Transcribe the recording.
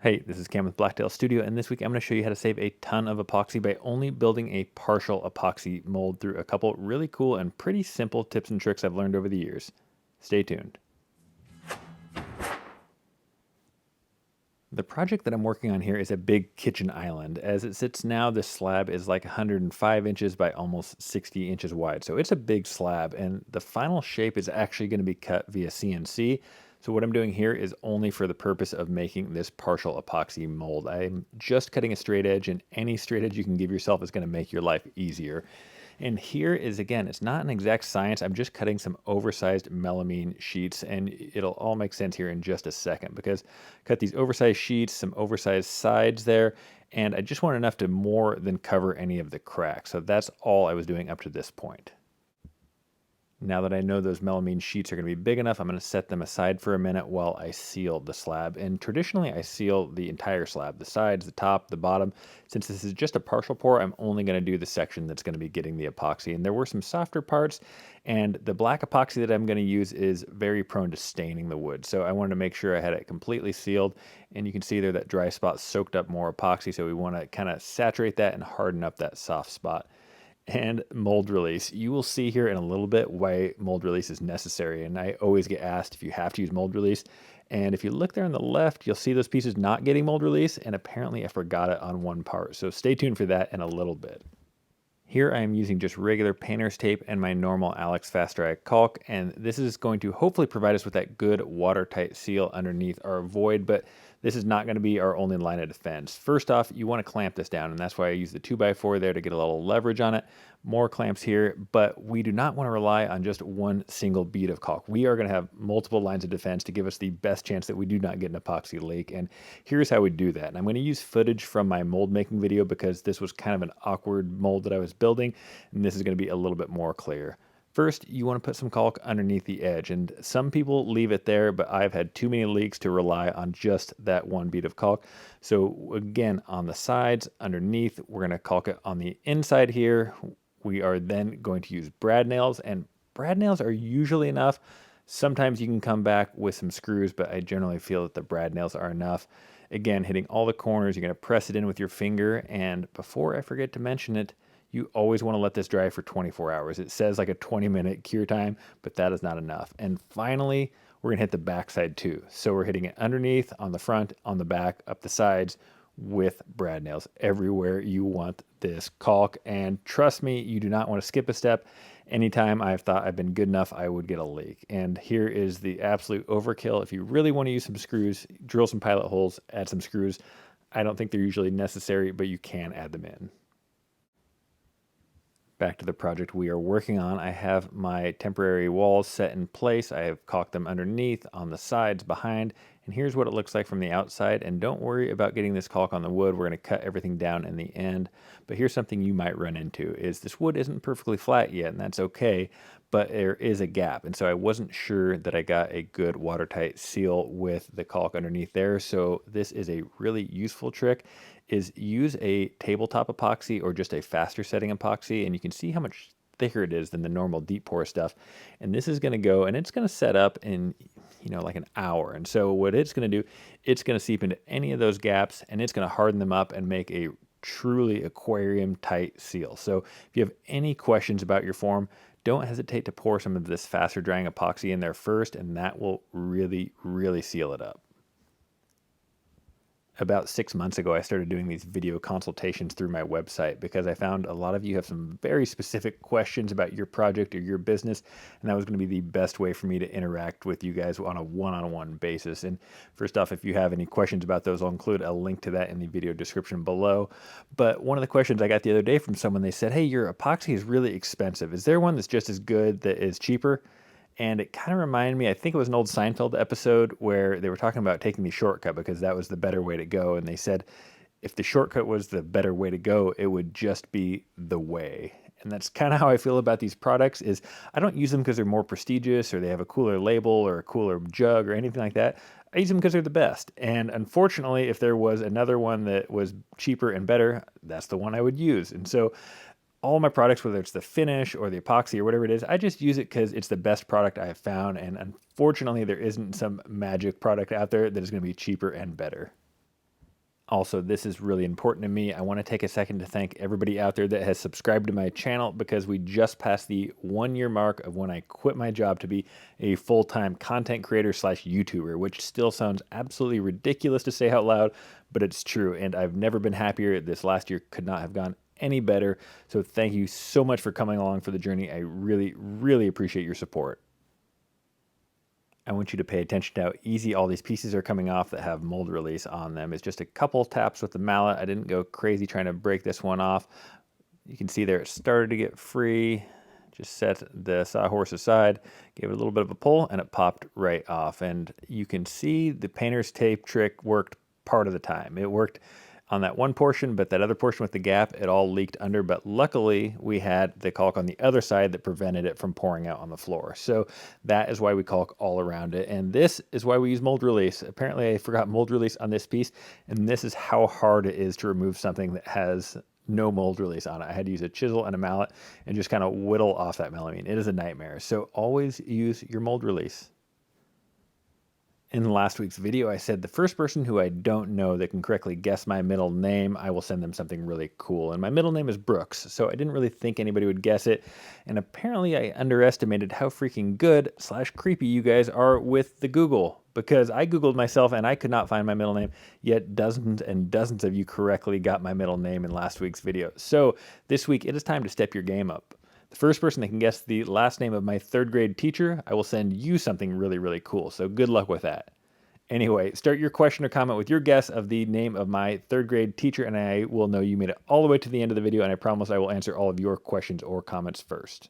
Hey, this is Cam with Blacktail Studio, and this week I'm going to show you how to save a ton of epoxy by only building a partial epoxy mold through a couple really cool and pretty simple tips and tricks I've learned over the years. Stay tuned. The project that I'm working on here is a big kitchen island. As it sits now, this slab is like 105 inches by almost 60 inches wide. So it's a big slab, and the final shape is actually going to be cut via CNC. So what I'm doing here is only for the purpose of making this partial epoxy mold. I'm just cutting a straight edge, and any straight edge you can give yourself is going to make your life easier. And here is, again, it's not an exact science. I'm just cutting some oversized melamine sheets, and it'll all make sense here in just a second because cut these oversized sheets, some oversized sides there, and I just want enough to more than cover any of the cracks. So that's all I was doing up to this point. Now that I know those melamine sheets are going to be big enough, I'm going to set them aside for a minute while I seal the slab. And traditionally, I seal the entire slab, the sides, the top, the bottom. Since this is just a partial pour, I'm only going to do the section that's going to be getting the epoxy. And there were some softer parts, and the black epoxy that I'm going to use is very prone to staining the wood. So I wanted to make sure I had it completely sealed. And you can see there that dry spot soaked up more epoxy, so we want to kind of saturate that and harden up that soft spot. And mold release. You will see here in a little bit why mold release is necessary. And I always get asked if you have to use mold release. And if you look there on the left, you'll see those pieces not getting mold release. And apparently I forgot it on one part. So stay tuned for that in a little bit. Here I am using just regular painter's tape and my normal Alex Fast Dry caulk, and this is going to hopefully provide us with that good watertight seal underneath our void, but this is not going to be our only line of defense. First off, you want to clamp this down, and that's why I use the 2x4 there to get a little leverage on it. More clamps here, but we do not want to rely on just one single bead of caulk. We are going to have multiple lines of defense to give us the best chance that we do not get an epoxy leak, and here's how we do that. And I'm going to use footage from my mold making video because this was kind of an awkward mold that I was building, and this is going to be a little bit more clear. First, you want to put some caulk underneath the edge, and some people leave it there, but I've had too many leaks to rely on just that one bead of caulk. So again, on the sides, underneath, we're going to caulk it on the inside here. We are then going to use brad nails, and brad nails are usually enough. Sometimes you can come back with some screws, but I generally feel that the brad nails are enough. Again, hitting all the corners, you're going to press it in with your finger, and before I forget to mention it, you always want to let this dry for 24 hours. It says like a 20-minute cure time, but that is not enough. And finally, we're going to hit the back side too. So we're hitting it underneath, on the front, on the back, up the sides with brad nails everywhere you want this caulk. And trust me, you do not want to skip a step. Anytime I've thought I've been good enough, I would get a leak. And here is the absolute overkill. If you really want to use some screws, drill some pilot holes, add some screws. I don't think they're usually necessary, but you can add them in. Back to the project we are working on. I have my temporary walls set in place. I have caulked them underneath, on the sides, behind, and here's what it looks like from the outside. And don't worry about getting this caulk on the wood. We're going to cut everything down in the end. But here's something you might run into is this wood isn't perfectly flat yet, and that's okay, but there is a gap. And so I wasn't sure that I got a good watertight seal with the caulk underneath there. So this is a really useful trick is use a tabletop epoxy or just a faster setting epoxy, and you can see how much thicker it is than the normal deep pour stuff. And this is going to go and it's going to set up in like an hour. And so what it's going to do, it's going to seep into any of those gaps and it's going to harden them up and make a truly aquarium tight seal. So if you have any questions about your form, don't hesitate to pour some of this faster drying epoxy in there first, and that will really seal it up. About 6 months ago, I started doing these video consultations through my website because I found a lot of you have some very specific questions about your project or your business, and that was going to be the best way for me to interact with you guys on a one-on-one basis. And first off, if you have any questions about those, I'll include a link to that in the video description below. But one of the questions I got the other day from someone, they said, "Hey, your epoxy is really expensive. Is there one that's just as good that is cheaper?" And it kind of reminded me, I think it was an old Seinfeld episode where they were talking about taking the shortcut because that was the better way to go. And they said, if the shortcut was the better way to go, it would just be the way. And that's kind of how I feel about these products is I don't use them because they're more prestigious or they have a cooler label or a cooler jug or anything like that. I use them because they're the best. And unfortunately, if there was another one that was cheaper and better, that's the one I would use. And so all my products, whether it's the finish or the epoxy or whatever it is, I just use it because it's the best product I have found. And unfortunately, there isn't some magic product out there that is going to be cheaper and better. Also, this is really important to me. I want to take a second to thank everybody out there that has subscribed to my channel because we just passed the 1 year mark of when I quit my job to be a full-time content creator slash YouTuber, which still sounds absolutely ridiculous to say out loud, but it's true. And I've never been happier. This last year could not have gone any better. So thank you so much for coming along for the journey. I really, really appreciate your support. I want you to pay attention to how easy all these pieces are coming off that have mold release on them. It's just a couple taps with the mallet. I didn't go crazy trying to break this one off. You can see there it started to get free. Just set the sawhorse aside, gave it a little bit of a pull, and it popped right off. And you can see the painter's tape trick worked part of the time. It worked on that one portion, but that other portion with the gap, it all leaked under. But luckily, we had the caulk on the other side that prevented it from pouring out on the floor. So that is why we caulk all around it. And this is why we use mold release. Apparently, I forgot mold release on this piece, and this is how hard it is to remove something that has no mold release on it. I had to use a chisel and a mallet and just kind of whittle off that melamine. It is a nightmare. So always use your mold release. In last week's video, I said the first person who I don't know that can correctly guess my middle name, I will send them something really cool. And my middle name is Brooks, so I didn't really think anybody would guess it. And apparently I underestimated how freaking good / creepy you guys are with the Google. Because I Googled myself and I could not find my middle name, yet dozens and dozens of you correctly got my middle name in last week's video. So this week, it is time to step your game up. The first person that can guess the last name of my 3rd grade teacher, I will send you something really, really cool. So good luck with that. Anyway, start your question or comment with your guess of the name of my 3rd grade teacher, and I will know you made it all the way to the end of the video, and I promise I will answer all of your questions or comments first.